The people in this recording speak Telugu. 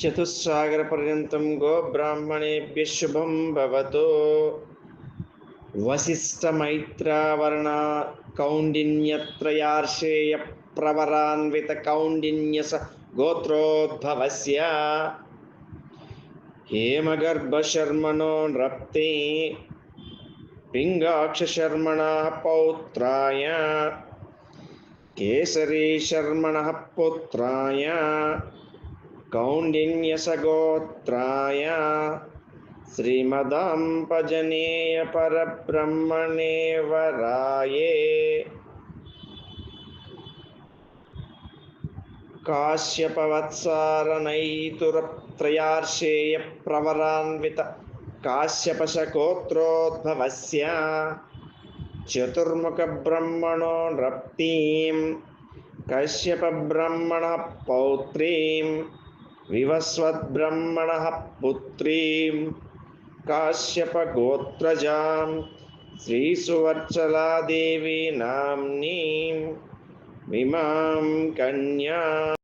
చతుస్సాగరపర్యంతం గోబ్రాహ్మణేభ్యः శుభం భవతు. వశిష్ఠమైత్రావరణ కౌండిన్యత్రయార్షేయ ప్రవరాన్విత కౌండిన్యస గోత్రోద్భవస్య హేమగర్భశర్మణో నృప్తే పింగాక్షశర్మణः పౌత్రాయ కేసరీశర్మణः పుత్రాయ కౌండిన్యసగోత్రాయ శ్రీమదాంపజనేయ పరబ్రహ్మణే వరాయే కాశ్యపవత్సారనైతురత్రయార్షేయ ప్రవరాన్విత కాశ్యపశగోత్రోద్భవస్య చతుర్ముఖ బ్రహ్మణో నృప్తీం కశ్యపబ్రహ్మణः పౌత్రీం వివస్వద్బ్రహ్మణः పుత్రీం కాశ్యపగోత్రజాం శ్రీసువర్చలాదేవి నామ్నీం ఇమాం కన్యా